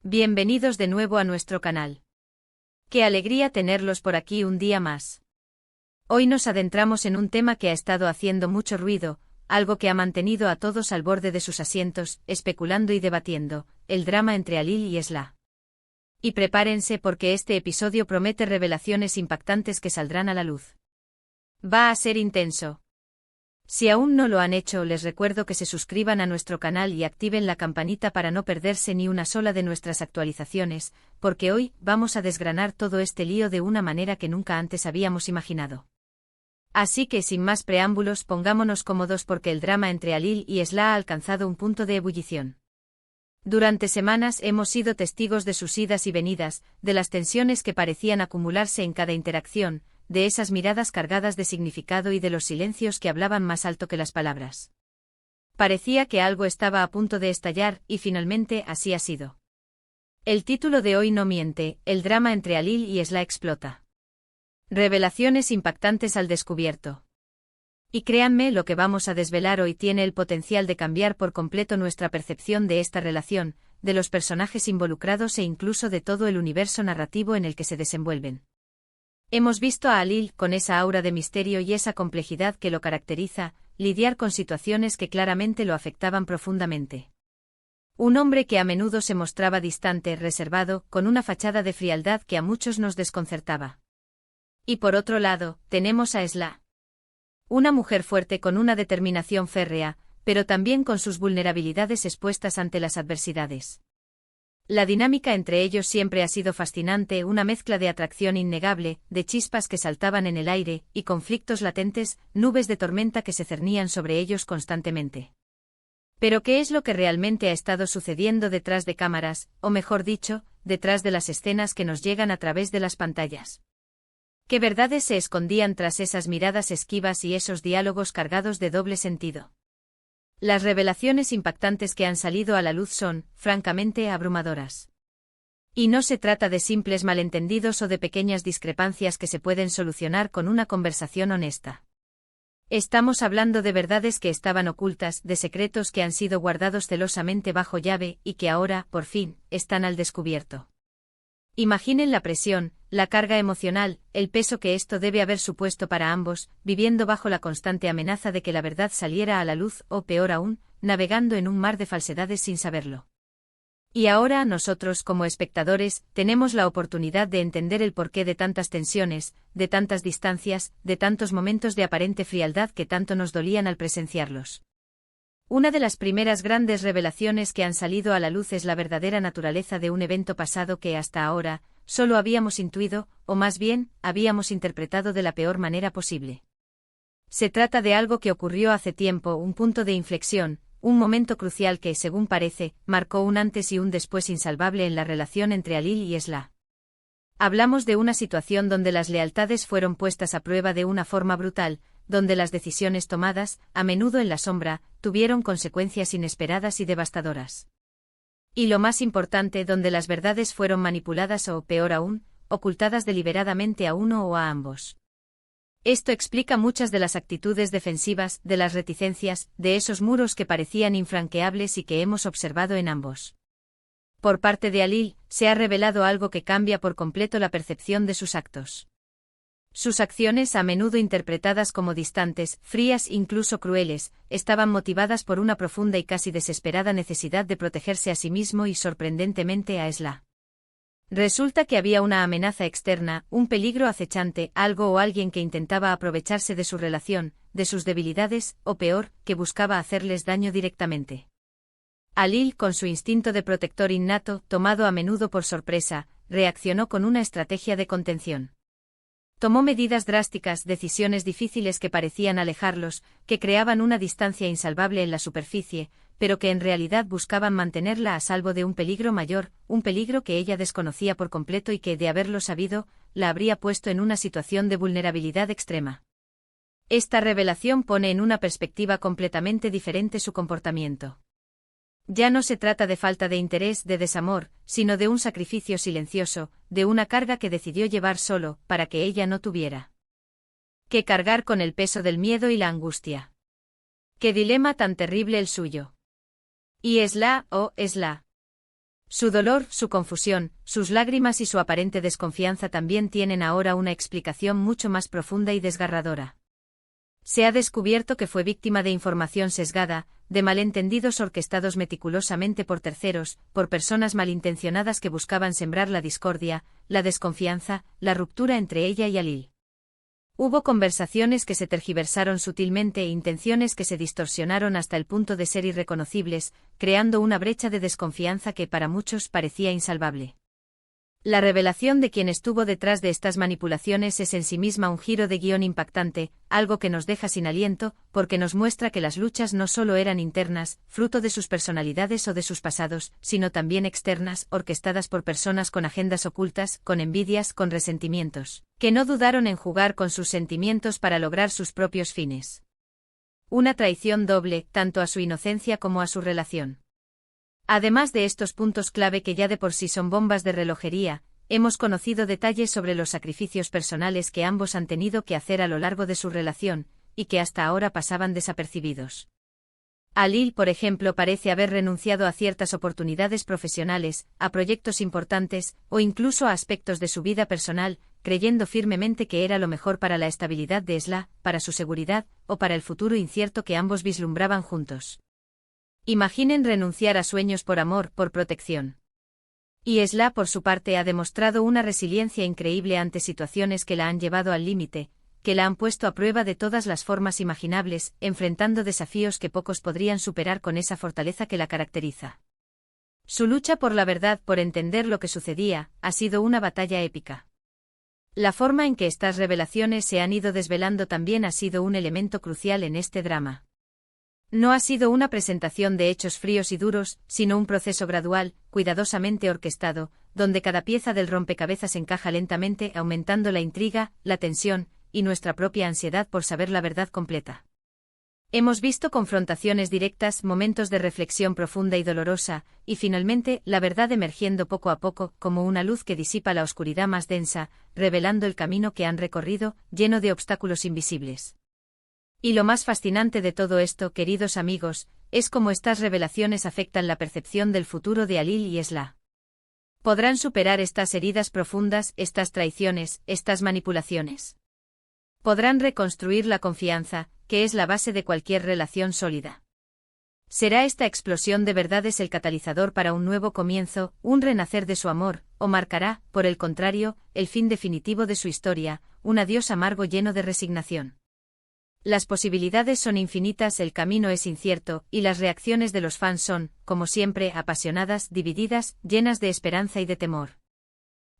Bienvenidos de nuevo a nuestro canal. Qué alegría tenerlos por aquí un día más. Hoy nos adentramos en un tema que ha estado haciendo mucho ruido, algo que ha mantenido a todos al borde de sus asientos, especulando y debatiendo, el drama entre Halil y Esla. Y prepárense porque este episodio promete revelaciones impactantes que saldrán a la luz. Va a ser intenso. Si aún no lo han hecho, les recuerdo que se suscriban a nuestro canal y activen la campanita para no perderse ni una sola de nuestras actualizaciones, porque hoy vamos a desgranar todo este lío de una manera que nunca antes habíamos imaginado. Así que sin más preámbulos, pongámonos cómodos porque el drama entre Halil y Esla ha alcanzado un punto de ebullición. Durante semanas hemos sido testigos de sus idas y venidas, de las tensiones que parecían acumularse en cada interacción, de esas miradas cargadas de significado y de los silencios que hablaban más alto que las palabras. Parecía que algo estaba a punto de estallar, y finalmente así ha sido. El título de hoy no miente, el drama entre Halil y Esla explota. Revelaciones impactantes al descubierto. Y créanme, lo que vamos a desvelar hoy tiene el potencial de cambiar por completo nuestra percepción de esta relación, de los personajes involucrados e incluso de todo el universo narrativo en el que se desenvuelven. Hemos visto a Halil, con esa aura de misterio y esa complejidad que lo caracteriza, lidiar con situaciones que claramente lo afectaban profundamente. Un hombre que a menudo se mostraba distante, reservado, con una fachada de frialdad que a muchos nos desconcertaba. Y por otro lado, tenemos a Esla. Una mujer fuerte con una determinación férrea, pero también con sus vulnerabilidades expuestas ante las adversidades. La dinámica entre ellos siempre ha sido fascinante, una mezcla de atracción innegable, de chispas que saltaban en el aire, y conflictos latentes, nubes de tormenta que se cernían sobre ellos constantemente. Pero ¿qué es lo que realmente ha estado sucediendo detrás de cámaras, o mejor dicho, detrás de las escenas que nos llegan a través de las pantallas? ¿Qué verdades se escondían tras esas miradas esquivas y esos diálogos cargados de doble sentido? Las revelaciones impactantes que han salido a la luz son, francamente, abrumadoras. Y no se trata de simples malentendidos o de pequeñas discrepancias que se pueden solucionar con una conversación honesta. Estamos hablando de verdades que estaban ocultas, de secretos que han sido guardados celosamente bajo llave y que ahora, por fin, están al descubierto. Imaginen la presión, la carga emocional, el peso que esto debe haber supuesto para ambos, viviendo bajo la constante amenaza de que la verdad saliera a la luz o, peor aún, navegando en un mar de falsedades sin saberlo. Y ahora nosotros, como espectadores, tenemos la oportunidad de entender el porqué de tantas tensiones, de tantas distancias, de tantos momentos de aparente frialdad que tanto nos dolían al presenciarlos. Una de las primeras grandes revelaciones que han salido a la luz es la verdadera naturaleza de un evento pasado que hasta ahora solo habíamos intuido, o más bien, habíamos interpretado de la peor manera posible. Se trata de algo que ocurrió hace tiempo, un punto de inflexión, un momento crucial que, según parece, marcó un antes y un después insalvable en la relación entre Halil y Esla. Hablamos de una situación donde las lealtades fueron puestas a prueba de una forma brutal, donde las decisiones tomadas, a menudo en la sombra, tuvieron consecuencias inesperadas y devastadoras. Y lo más importante, donde las verdades fueron manipuladas o, peor aún, ocultadas deliberadamente a uno o a ambos. Esto explica muchas de las actitudes defensivas, de las reticencias, de esos muros que parecían infranqueables y que hemos observado en ambos. Por parte de Halil, se ha revelado algo que cambia por completo la percepción de sus actos. Sus acciones, a menudo interpretadas como distantes, frías, incluso crueles, estaban motivadas por una profunda y casi desesperada necesidad de protegerse a sí mismo y sorprendentemente a Esla. Resulta que había una amenaza externa, un peligro acechante, algo o alguien que intentaba aprovecharse de su relación, de sus debilidades, o peor, que buscaba hacerles daño directamente. Halil, con su instinto de protector innato, tomado a menudo por sorpresa, reaccionó con una estrategia de contención. Tomó medidas drásticas, decisiones difíciles que parecían alejarlos, que creaban una distancia insalvable en la superficie, pero que en realidad buscaban mantenerla a salvo de un peligro mayor, un peligro que ella desconocía por completo y que, de haberlo sabido, la habría puesto en una situación de vulnerabilidad extrema. Esta revelación pone en una perspectiva completamente diferente su comportamiento. Ya no se trata de falta de interés, de desamor, sino de un sacrificio silencioso, de una carga que decidió llevar solo, para que ella no tuviera que cargar con el peso del miedo y la angustia. ¡Qué dilema tan terrible el suyo! Y Esla, oh, Esla. Su dolor, su confusión, sus lágrimas y su aparente desconfianza también tienen ahora una explicación mucho más profunda y desgarradora. Se ha descubierto que fue víctima de información sesgada, de malentendidos orquestados meticulosamente por terceros, por personas malintencionadas que buscaban sembrar la discordia, la desconfianza, la ruptura entre ella y Alil. Hubo conversaciones que se tergiversaron sutilmente e intenciones que se distorsionaron hasta el punto de ser irreconocibles, creando una brecha de desconfianza que para muchos parecía insalvable. La revelación de quien estuvo detrás de estas manipulaciones es en sí misma un giro de guión impactante, algo que nos deja sin aliento, porque nos muestra que las luchas no solo eran internas, fruto de sus personalidades o de sus pasados, sino también externas, orquestadas por personas con agendas ocultas, con envidias, con resentimientos, que no dudaron en jugar con sus sentimientos para lograr sus propios fines. Una traición doble, tanto a su inocencia como a su relación. Además de estos puntos clave que ya de por sí son bombas de relojería, hemos conocido detalles sobre los sacrificios personales que ambos han tenido que hacer a lo largo de su relación, y que hasta ahora pasaban desapercibidos. Alil, por ejemplo, parece haber renunciado a ciertas oportunidades profesionales, a proyectos importantes, o incluso a aspectos de su vida personal, creyendo firmemente que era lo mejor para la estabilidad de Esla, para su seguridad, o para el futuro incierto que ambos vislumbraban juntos. Imaginen renunciar a sueños por amor, por protección. Y Esla, por su parte, ha demostrado una resiliencia increíble ante situaciones que la han llevado al límite, que la han puesto a prueba de todas las formas imaginables, enfrentando desafíos que pocos podrían superar con esa fortaleza que la caracteriza. Su lucha por la verdad, por entender lo que sucedía, ha sido una batalla épica. La forma en que estas revelaciones se han ido desvelando también ha sido un elemento crucial en este drama. No ha sido una presentación de hechos fríos y duros, sino un proceso gradual, cuidadosamente orquestado, donde cada pieza del rompecabezas encaja lentamente, aumentando la intriga, la tensión, y nuestra propia ansiedad por saber la verdad completa. Hemos visto confrontaciones directas, momentos de reflexión profunda y dolorosa, y finalmente, la verdad emergiendo poco a poco, como una luz que disipa la oscuridad más densa, revelando el camino que han recorrido, lleno de obstáculos invisibles. Y lo más fascinante de todo esto, queridos amigos, es cómo estas revelaciones afectan la percepción del futuro de Alil y Esla. ¿Podrán superar estas heridas profundas, estas traiciones, estas manipulaciones? ¿Podrán reconstruir la confianza, que es la base de cualquier relación sólida? ¿Será esta explosión de verdades el catalizador para un nuevo comienzo, un renacer de su amor, o marcará, por el contrario, el fin definitivo de su historia, un adiós amargo lleno de resignación? Las posibilidades son infinitas, el camino es incierto, y las reacciones de los fans son, como siempre, apasionadas, divididas, llenas de esperanza y de temor.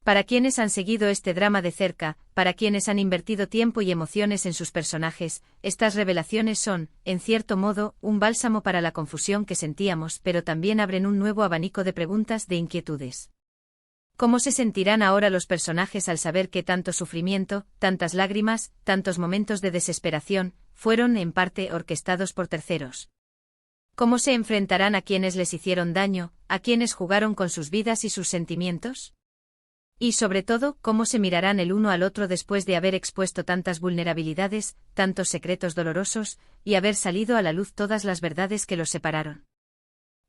Para quienes han seguido este drama de cerca, para quienes han invertido tiempo y emociones en sus personajes, estas revelaciones son, en cierto modo, un bálsamo para la confusión que sentíamos, pero también abren un nuevo abanico de preguntas, de inquietudes. ¿Cómo se sentirán ahora los personajes al saber que tanto sufrimiento, tantas lágrimas, tantos momentos de desesperación, fueron, en parte, orquestados por terceros? ¿Cómo se enfrentarán a quienes les hicieron daño, a quienes jugaron con sus vidas y sus sentimientos? Y sobre todo, ¿cómo se mirarán el uno al otro después de haber expuesto tantas vulnerabilidades, tantos secretos dolorosos, y haber salido a la luz todas las verdades que los separaron?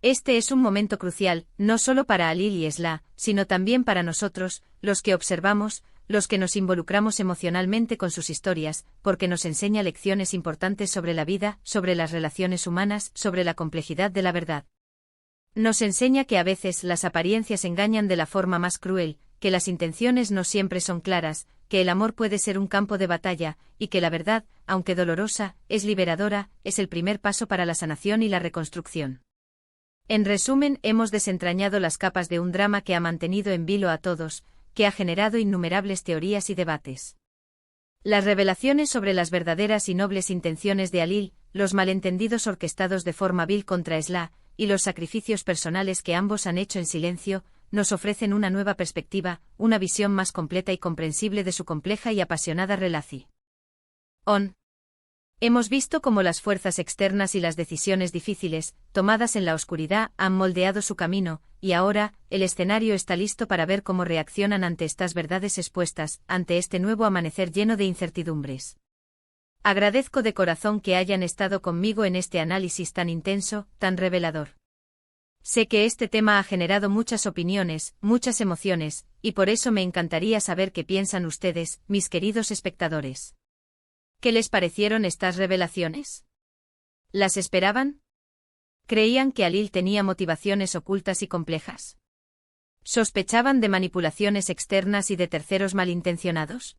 Este es un momento crucial, no solo para Alil y Esla, sino también para nosotros, los que observamos, los que nos involucramos emocionalmente con sus historias, porque nos enseña lecciones importantes sobre la vida, sobre las relaciones humanas, sobre la complejidad de la verdad. Nos enseña que a veces las apariencias engañan de la forma más cruel, que las intenciones no siempre son claras, que el amor puede ser un campo de batalla, y que la verdad, aunque dolorosa, es liberadora, es el primer paso para la sanación y la reconstrucción. En resumen, hemos desentrañado las capas de un drama que ha mantenido en vilo a todos, que ha generado innumerables teorías y debates. Las revelaciones sobre las verdaderas y nobles intenciones de Alil, los malentendidos orquestados de forma vil contra Esla, y los sacrificios personales que ambos han hecho en silencio, nos ofrecen una nueva perspectiva, una visión más completa y comprensible de su compleja y apasionada relación. Hemos visto cómo las fuerzas externas y las decisiones difíciles, tomadas en la oscuridad, han moldeado su camino, y ahora, el escenario está listo para ver cómo reaccionan ante estas verdades expuestas, ante este nuevo amanecer lleno de incertidumbres. Agradezco de corazón que hayan estado conmigo en este análisis tan intenso, tan revelador. Sé que este tema ha generado muchas opiniones, muchas emociones, y por eso me encantaría saber qué piensan ustedes, mis queridos espectadores. ¿Qué les parecieron estas revelaciones? ¿Las esperaban? ¿Creían que Alil tenía motivaciones ocultas y complejas? ¿Sospechaban de manipulaciones externas y de terceros malintencionados?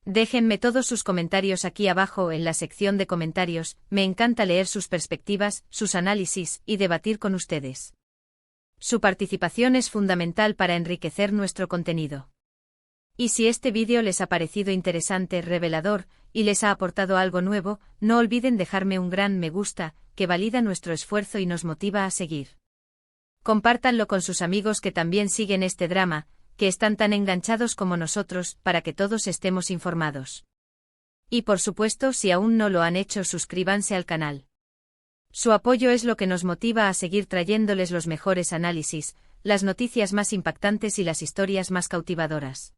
Déjenme todos sus comentarios aquí abajo en la sección de comentarios, me encanta leer sus perspectivas, sus análisis y debatir con ustedes. Su participación es fundamental para enriquecer nuestro contenido. Y si este vídeo les ha parecido interesante, revelador, y les ha aportado algo nuevo, no olviden dejarme un gran me gusta, que valida nuestro esfuerzo y nos motiva a seguir. Compártanlo con sus amigos que también siguen este drama, que están tan enganchados como nosotros, para que todos estemos informados. Y por supuesto, si aún no lo han hecho, suscríbanse al canal. Su apoyo es lo que nos motiva a seguir trayéndoles los mejores análisis, las noticias más impactantes y las historias más cautivadoras.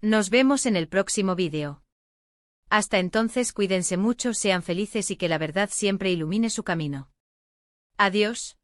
Nos vemos en el próximo vídeo. Hasta entonces, cuídense mucho, sean felices y que la verdad siempre ilumine su camino. Adiós.